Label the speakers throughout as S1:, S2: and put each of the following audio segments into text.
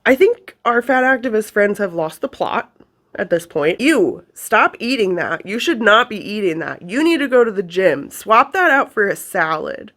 S1: I think our fat activist friends have lost the plot at this point. You, stop eating that. You should not be eating that. You need to go to the gym. Swap that out for a salad.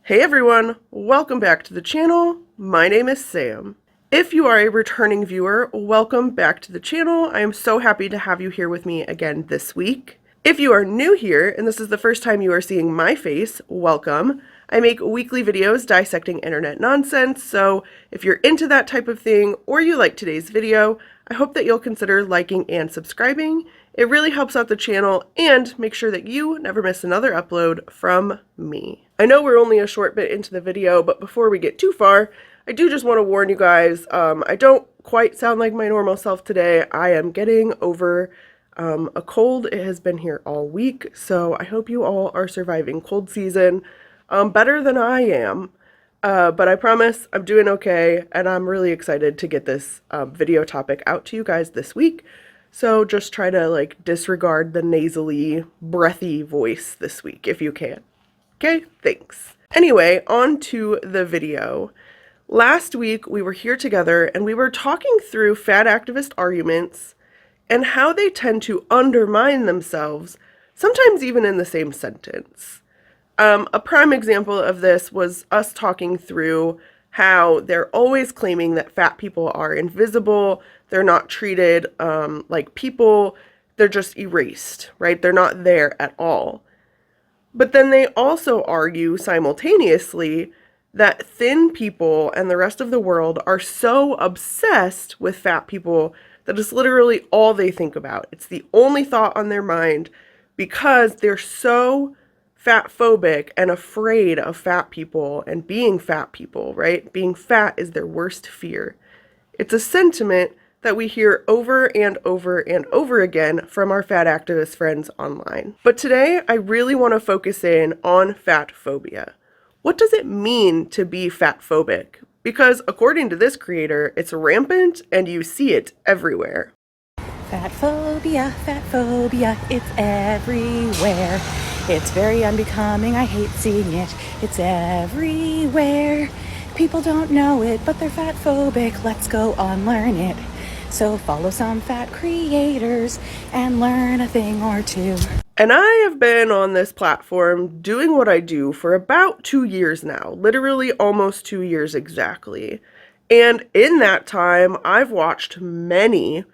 S1: Hey everyone, welcome back to the channel. My name is Sam. If you are a returning viewer, welcome back to the channel. I am so happy to have you here with me again this week. If you are new here and this is the first time you are seeing my face, welcome. I make weekly videos dissecting internet nonsense, so if you're into that type of thing or you like today's video, I hope that you'll consider liking and subscribing. It really helps out the channel and make sure that you never miss another upload from me. I know we're only a short bit into the video, but before we get too far, I do just want to warn you guys, I don't quite sound like my normal self today. I am getting over a cold. It has been here all week, so I hope you all are surviving cold season better than I am. But I promise I'm doing okay, and I'm really excited to get this video topic out to you guys this week. So just try to disregard the nasally, breathy voice this week if you can. Okay, thanks. Anyway, on to the video. Last week we were here together and we were talking through fat activist arguments and how they tend to undermine themselves, sometimes even in the same sentence. A prime example of this was us talking through how they're always claiming that fat people are invisible, they're not treated like people, they're just erased, right? They're not there at all. But then they also argue simultaneously that thin people and the rest of the world are so obsessed with fat people that it's literally all they think about. It's the only thought on their mind because they're so fat phobic and afraid of fat people and being fat people, right? Being fat is their worst fear. It's a sentiment that we hear over and over and over again from our fat activist friends online. But today, I really want to focus in on fat phobia. What does it mean to be fat phobic? Because according to this creator, it's rampant and you see it everywhere.
S2: Fat phobia, it's everywhere. It's very unbecoming, I hate seeing it. It's everywhere. People don't know it, but they're fat phobic. Let's go unlearn it. So follow some fat creators and learn a thing or two.
S1: And I have been on this platform doing what I do for about 2 years now, literally almost 2 years exactly. And in that time, I've watched many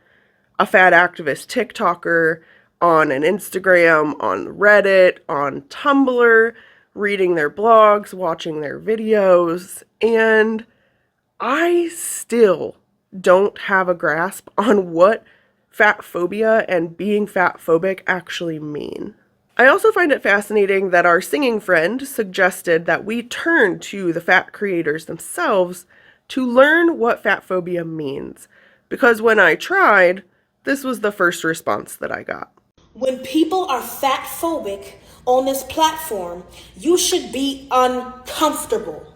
S1: a fat activist TikToker on an Instagram, on Reddit, on Tumblr, reading their blogs, watching their videos, and I still don't have a grasp on what fat phobia and being fat phobic actually mean. I also find it fascinating that our singing friend suggested that we turn to the fat creators themselves to learn what fat phobia means, because when I tried, this was the first response that I got.
S3: When people are fat phobic on this platform, you should be uncomfortable.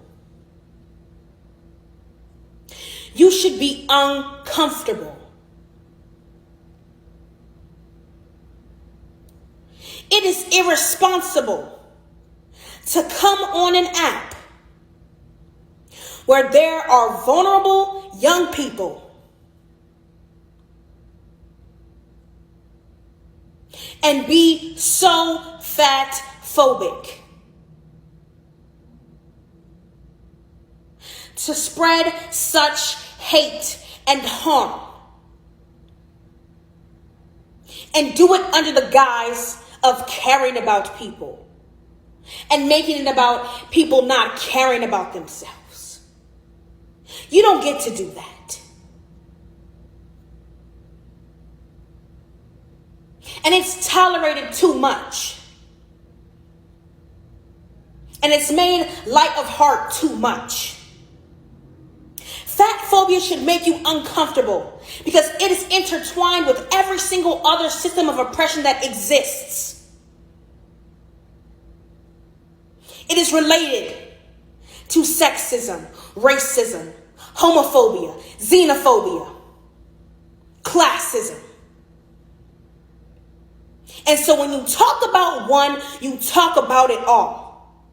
S3: You should be uncomfortable. It is irresponsible to come on an app where there are vulnerable young people and be so fat phobic. To spread such hate and harm. And do it under the guise of caring about people. And making it about people not caring about themselves. You don't get to do that. And it's tolerated too much. And it's made light of heart too much. Fat phobia should make you uncomfortable because it is intertwined with every single other system of oppression that exists. It is related to sexism, racism, homophobia, xenophobia, classism. And so when you talk about one, you talk about it all.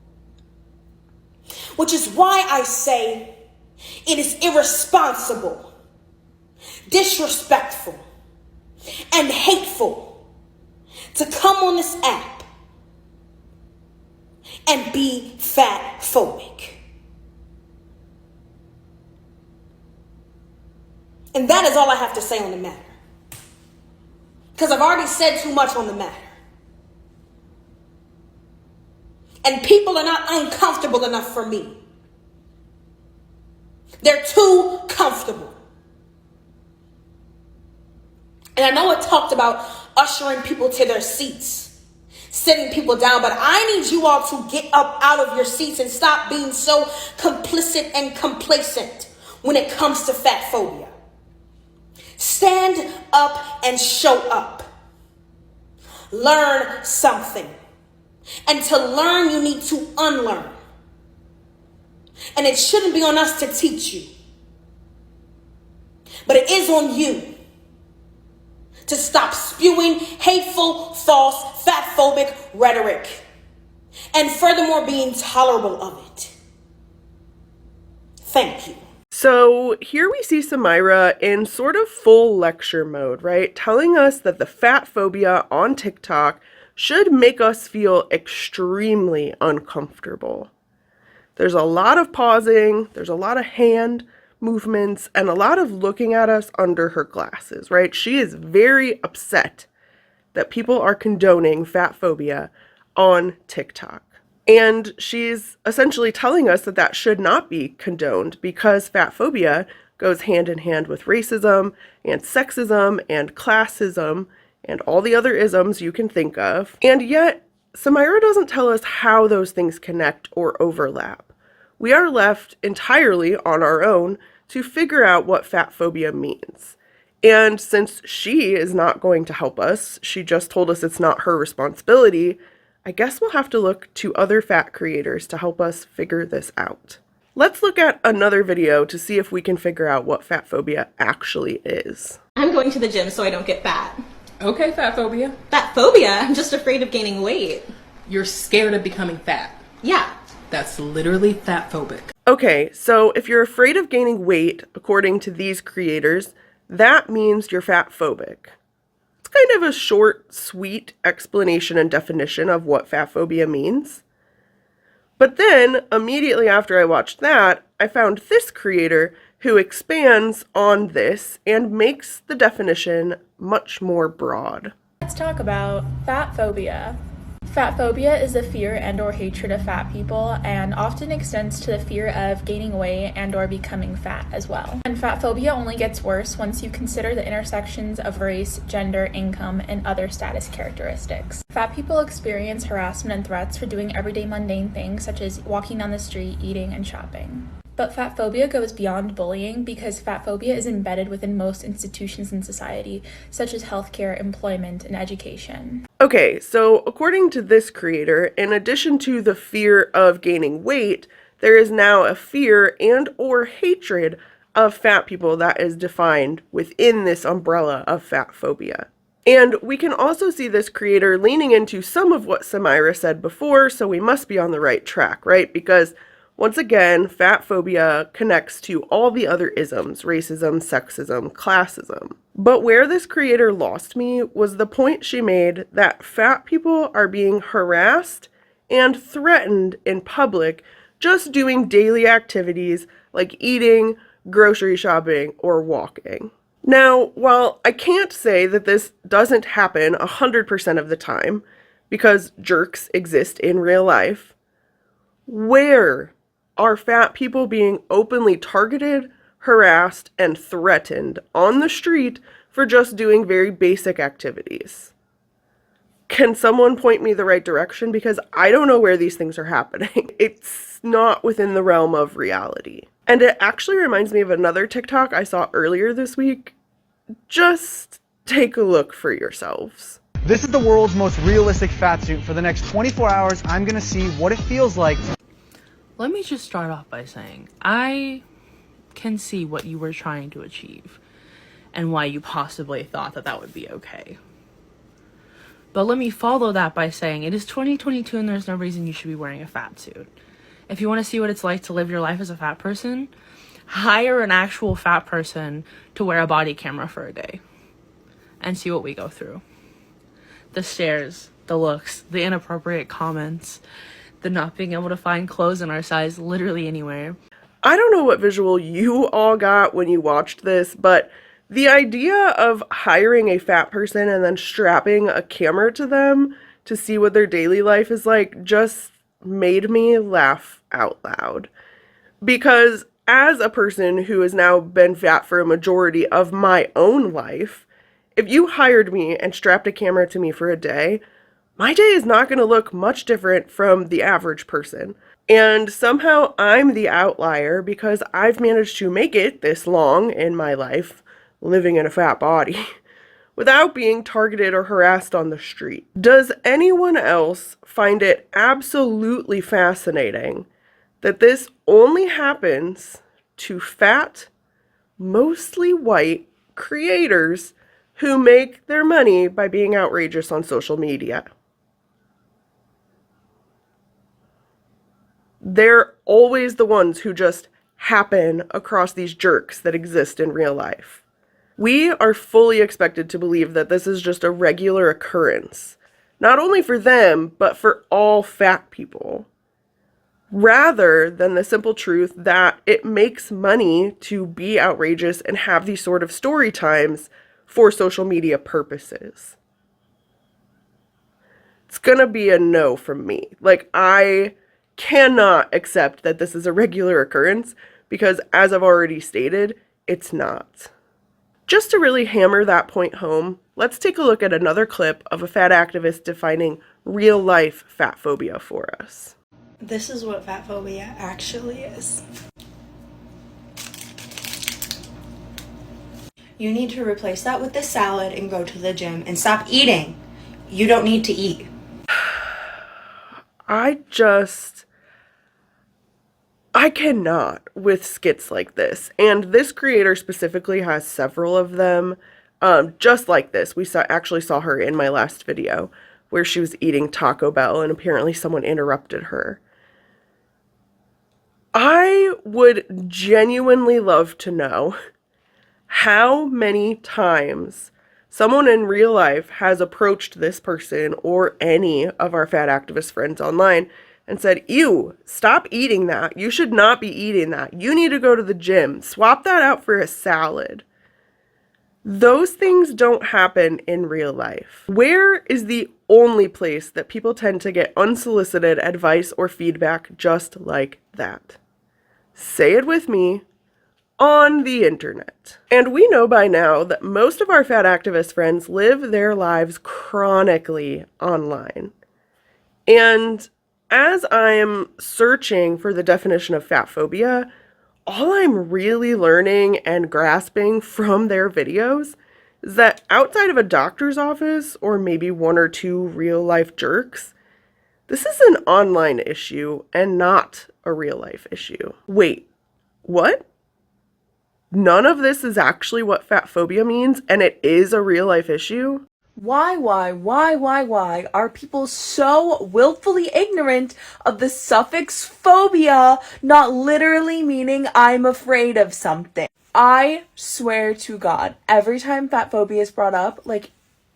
S3: Which is why I say It is irresponsible, disrespectful, and hateful to come on this app and be fat phobic. And that is all I have to say on the matter. Because I've already said too much on the matter. And people are not uncomfortable enough for me. They're too comfortable. And I know it talked about ushering people to their seats, sitting people down, but I need you all to get up out of your seats and stop being so complicit and complacent when it comes to fat phobia. Stand up and show up. Learn something. And to learn, you need to unlearn. And it shouldn't be on us to teach you. But it is on you to stop spewing hateful, false, fatphobic rhetoric. And furthermore, being tolerable of it. Thank you.
S1: So here we see Samira in sort of full lecture mode, right? Telling us that the fat phobia on TikTok should make us feel extremely uncomfortable. There's a lot of pausing, there's a lot of hand movements, and a lot of looking at us under her glasses, right? She is very upset that people are condoning fat phobia on TikTok. And she's essentially telling us that that should not be condoned because fat phobia goes hand in hand with racism and sexism and classism and all the other isms you can think of. And yet, Samira doesn't tell us how those things connect or overlap. We are left entirely on our own to figure out what fat phobia means. And since she is not going to help us, she just told us it's not her responsibility, I guess we'll have to look to other fat creators to help us figure this out. Let's look at another video to see if we can figure out what fat phobia actually is.
S4: I'm going to the gym so I don't get fat.
S5: Okay, fat phobia.
S4: Fat phobia? I'm just afraid of gaining weight.
S5: You're scared of becoming fat.
S4: Yeah.
S5: That's literally fat phobic.
S1: Okay, so if you're afraid of gaining weight, according to these creators, that means you're fat phobic. It's kind of a short, sweet explanation and definition of what fat phobia means. But then, immediately after I watched that, I found this creator who expands on this and makes the definition much more broad.
S6: Let's talk about fat phobia. Fat phobia is the fear and or hatred of fat people and often extends to the fear of gaining weight and or becoming fat as well. And fat phobia only gets worse once you consider the intersections of race, gender, income, and other status characteristics. Fat people experience harassment and threats for doing everyday mundane things such as walking down the street, eating, and shopping. But fat phobia goes beyond bullying because fat phobia is embedded within most institutions in society, such as healthcare, employment, and education.
S1: Okay, so according to this creator, in addition to the fear of gaining weight, there is now a fear and or hatred of fat people that is defined within this umbrella of fat phobia. And we can also see this creator leaning into some of what Samira said before, so we must be on the right track, right? Because once again, fat phobia connects to all the other isms, racism, sexism, classism. But where this creator lost me was the point she made that fat people are being harassed and threatened in public just doing daily activities like eating, grocery shopping, or walking. Now, while I can't say that this doesn't happen 100% of the time, because jerks exist in real life, where are fat people being openly targeted, harassed, and threatened on the street for just doing very basic activities? Can someone point me the right direction? Because I don't know where these things are happening. It's not within the realm of reality. And it actually reminds me of another TikTok I saw earlier this week. Just take a look for yourselves.
S7: This is the world's most realistic fat suit. For the next 24 hours, I'm gonna see what it feels like.
S8: Let me just start off by saying, I can see what you were trying to achieve and why you possibly thought that that would be okay. But let me follow that by saying it is 2022 and there's no reason you should be wearing a fat suit. If you want to see what it's like to live your life as a fat person, Hire an actual fat person to wear a body camera for a day and see what we go through. The stares, the looks, the inappropriate comments, the not being able to find clothes in our size literally anywhere.
S1: I don't know what visual you all got when you watched this, but the idea of hiring a fat person and then strapping a camera to them to see what their daily life is like just made me laugh out loud. Because as a person who has now been fat for a majority of my own life, if you hired me and strapped a camera to me for a day, my day is not going to look much different from the average person. And somehow I'm the outlier because I've managed to make it this long in my life, living in a fat body, without being targeted or harassed on the street. Does anyone else find it absolutely fascinating that this only happens to fat, mostly white creators who make their money by being outrageous on social media? They're always the ones who just happen across these jerks that exist in real life. We are fully expected to believe that this is just a regular occurrence, not only for them, but for all fat people, rather than the simple truth that it makes money to be outrageous and have these sort of story times for social media purposes. It's gonna be a no from me. Like, I cannot accept that this is a regular occurrence because, as I've already stated, it's not. Just to really hammer that point home, let's take a look at another clip of a fat activist defining real-life fat phobia for us.
S9: This is what fat phobia actually is. You need to replace that with the salad and go to the gym and stop eating. You don't need to eat.
S1: I cannot with skits like this. And this creator specifically has several of them, just like this. We actually saw her in my last video where she was eating Taco Bell and apparently someone interrupted her. I would genuinely love to know how many times someone in real life has approached this person or any of our fat activist friends online and said, "Ew, stop eating that. You should not be eating that. You need to go to the gym. Swap that out for a salad." Those things don't happen in real life. Where is the only place that people tend to get unsolicited advice or feedback just like that? Say it with me. On the internet. And we know by now that most of our fat activist friends live their lives chronically online. And as I'm searching for the definition of fat phobia, all I'm really learning and grasping from their videos is that outside of a doctor's office or maybe one or two real life jerks, this is an online issue and not a real life ite. Wait, what? None of this is actually what fat phobia means, and it is a real life issue?
S2: Why are people so willfully ignorant of the suffix phobia not literally meaning I'm afraid of something? I swear to God, every time fat phobia is brought up, like,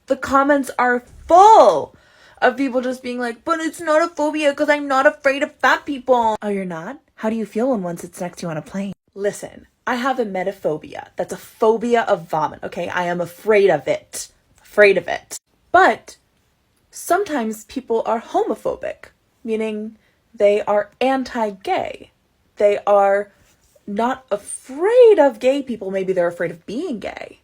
S2: the comments are full of people just being like, "But it's not a phobia because I'm not afraid of fat people." Oh, you're not? How do you feel when one sits next to you on a plane? Listen, I have emetophobia. That's a phobia of vomit, okay? I am afraid of it. But sometimes people are homophobic, meaning they are anti-gay. They are not afraid of gay people. Maybe they're afraid of being gay.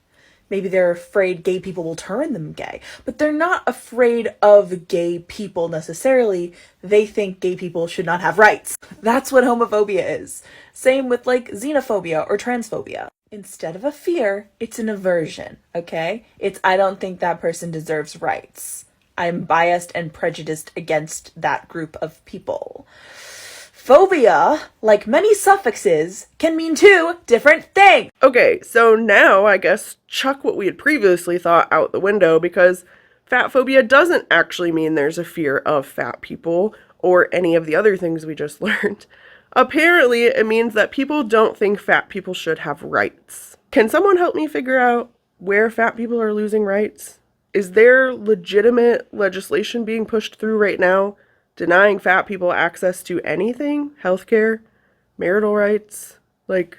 S2: Maybe they're afraid gay people will turn them gay. But they're not afraid of gay people necessarily. They think gay people should not have rights. That's what homophobia is. Same with like xenophobia or transphobia. Instead of a fear, it's an aversion, okay? It's I don't think that person deserves rights. I'm biased and prejudiced against that group of people. Phobia, like many suffixes, can mean two different things.
S1: Okay, so now I guess chuck what we had previously thought out the window, because fat phobia doesn't actually mean there's a fear of fat people or any of the other things we just learned. Apparently, it means that people don't think fat people should have rights. Can someone help me figure out where fat people are losing rights? Is there legitimate legislation being pushed through right now denying fat people access to anything? Healthcare? Marital rights? Like,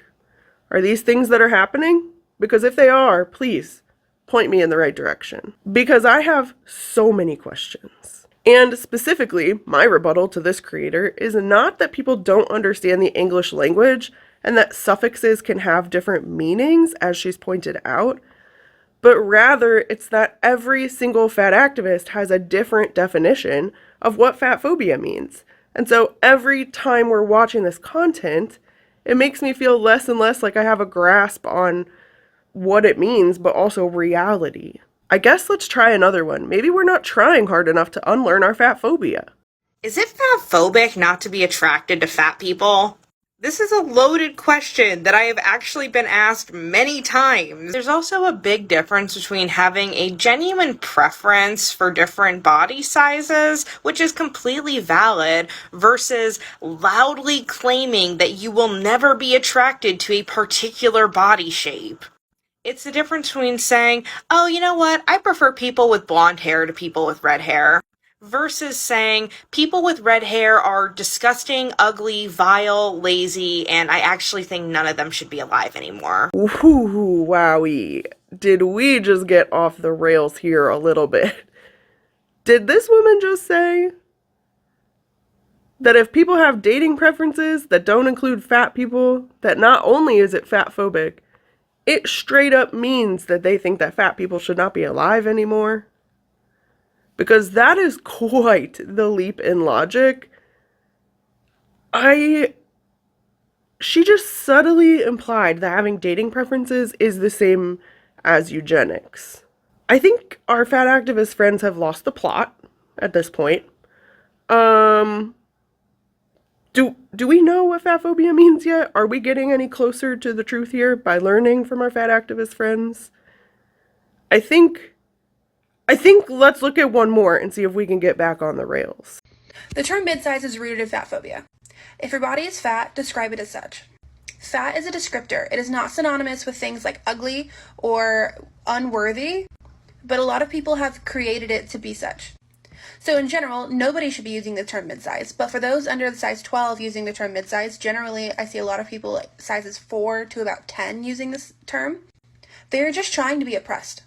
S1: are these things that are happening? Because if they are, please point me in the right direction. Because I have so many questions. And specifically, my rebuttal to this creator is not that people don't understand the English language and that suffixes can have different meanings, as she's pointed out, but rather it's that every single fat activist has a different definition of what fat phobia means. And so every time we're watching this content, it makes me feel less and less like I have a grasp on what it means, but also reality. I guess let's try another one. Maybe we're not trying hard enough to unlearn our fat phobia.
S10: Is it fatphobic not to be attracted to fat people? This is a loaded question that I have actually been asked many times. There's also a big difference between having a genuine preference for different body sizes, which is completely valid, versus loudly claiming that you will never be attracted to a particular body shape. It's the difference between saying, oh, you know what, I prefer people with blonde hair to people with red hair, versus saying people with red hair are disgusting, ugly, vile, lazy, and I actually think none of them should be alive anymore.
S1: Ooh, wowie. Did we just get off the rails here a little bit? Did this woman just say that if people have dating preferences that don't include fat people, that not only is it fat phobic, it straight up means that they think that fat people should not be alive anymore? Because that is quite the leap in logic. She just subtly implied that having dating preferences is the same as eugenics. I think our fat activist friends have lost the plot at this point. Do we know what fat phobia means yet? Are we getting any closer to the truth here by learning from our fat activist friends? I think let's look at one more and see if we can get back on the rails.
S11: The term midsize is rooted in fat phobia. If your body is fat, describe it as such. Fat is a descriptor. It is not synonymous with things like ugly or unworthy, but a lot of people have created it to be such. So in general, nobody should be using the term midsize, but for those under the size 12 using the term midsize, generally I see a lot of people like sizes 4 to about 10 using this term. They're just trying to be oppressed.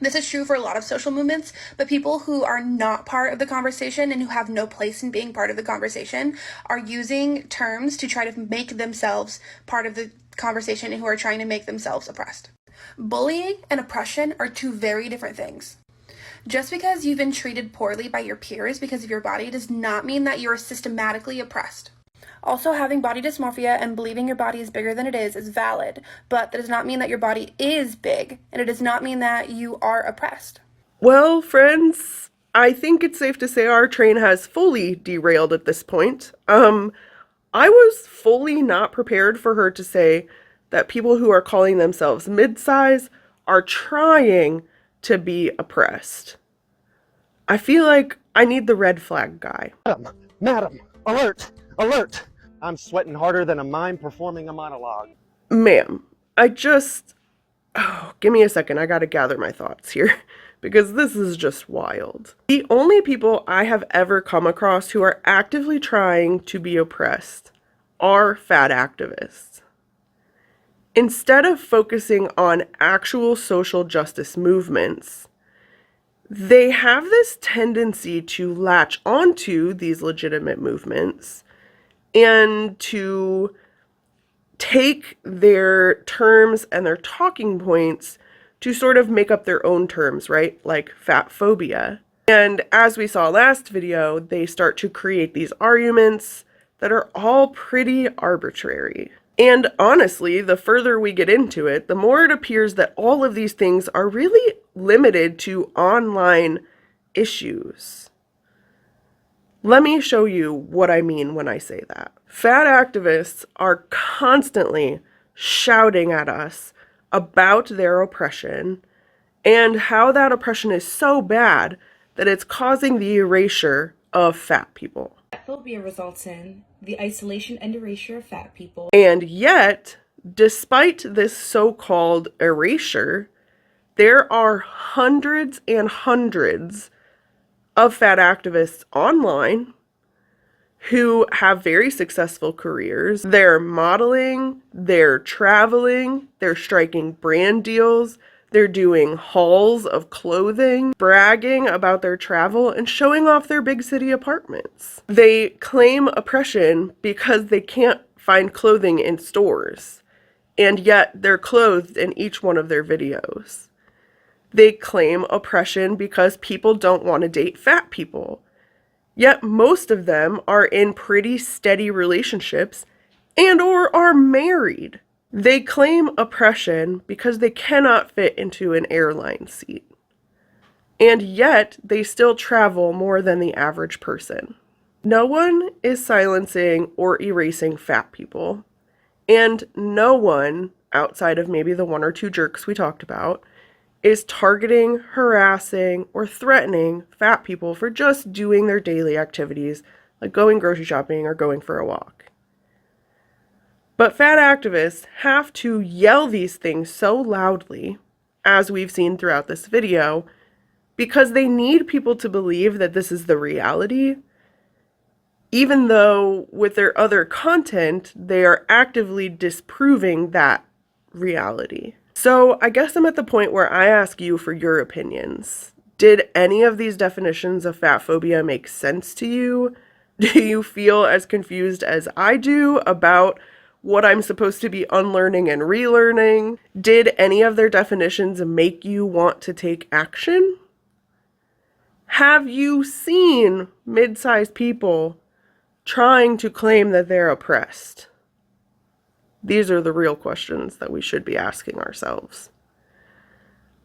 S11: This is true for a lot of social movements, but people who are not part of the conversation and who have no place in being part of the conversation are using terms to try to make themselves part of the conversation and who are trying to make themselves oppressed. Bullying and oppression are two very different things. Just because you've been treated poorly by your peers because of your body does not mean that you are systematically oppressed. Also, having body dysmorphia and believing your body is bigger than it is valid, but that does not mean that your body is big, and it does not mean that you are oppressed.
S1: Well, friends, I think it's safe to say our train has fully derailed at this point. I was fully not prepared for her to say that people who are calling themselves midsize are trying to be oppressed. I feel like I need the red flag guy.
S12: Madam, alert, alert. I'm sweating harder than a mime performing a monologue.
S1: Ma'am, give me a second. I gotta gather my thoughts here because this is just wild. The only people I have ever come across who are actively trying to be oppressed are fat activists. Instead of focusing on actual social justice movements, they have this tendency to latch onto these legitimate movements and to take their terms and their talking points to sort of make up their own terms, right? Like fat phobia. And as we saw last video, they start to create these arguments that are all pretty arbitrary. And honestly, the further we get into it, the more it appears that all of these things are really limited to online issues. Let me show you what I mean when I say that. Fat activists are constantly shouting at us about their oppression and how that oppression is so bad that it's causing the erasure of fat people.
S13: Phobia results in the isolation and erasure of fat people.
S1: And yet, despite this so-called erasure, there are hundreds and hundreds of fat activists online who have very successful careers. They're modeling, they're traveling, they're striking brand deals, they're doing hauls of clothing, bragging about their travel, and showing off their big city apartments. They claim oppression because they can't find clothing in stores, and yet they're clothed in each one of their videos. They claim oppression because people don't want to date fat people. Yet most of them are in pretty steady relationships and or are married. They claim oppression because they cannot fit into an airline seat. And yet they still travel more than the average person. No one is silencing or erasing fat people. And no one, outside of maybe the one or two jerks we talked about, is targeting, harassing, or threatening fat people for just doing their daily activities, like going grocery shopping or going for a walk. But fat activists have to yell these things so loudly, as we've seen throughout this video, because they need people to believe that this is the reality, even though with their other content, they are actively disproving that reality. So I guess I'm at the point where I ask you for your opinions. Did any of these definitions of fat phobia make sense to you? Do you feel as confused as I do about what I'm supposed to be unlearning and relearning? Did any of their definitions make you want to take action? Have you seen mid-sized people trying to claim that they're oppressed? These are the real questions that we should be asking ourselves.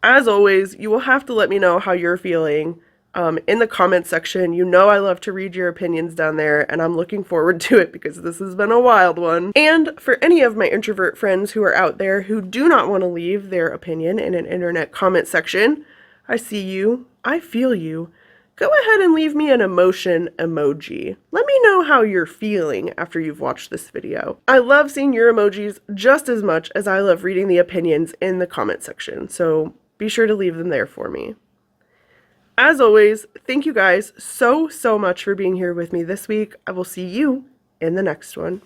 S1: As always, you will have to let me know how you're feeling in the comment section. You know I love to read your opinions down there, and I'm looking forward to it because this has been a wild one. And for any of my introvert friends who are out there who do not want to leave their opinion in an internet comment section, I see you, I feel you. Go ahead and leave me an emotion emoji. Let me know how you're feeling after you've watched this video. I love seeing your emojis just as much as I love reading the opinions in the comment section, so be sure to leave them there for me. As always, thank you guys so much for being here with me this week. I will see you in the next one.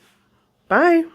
S1: Bye!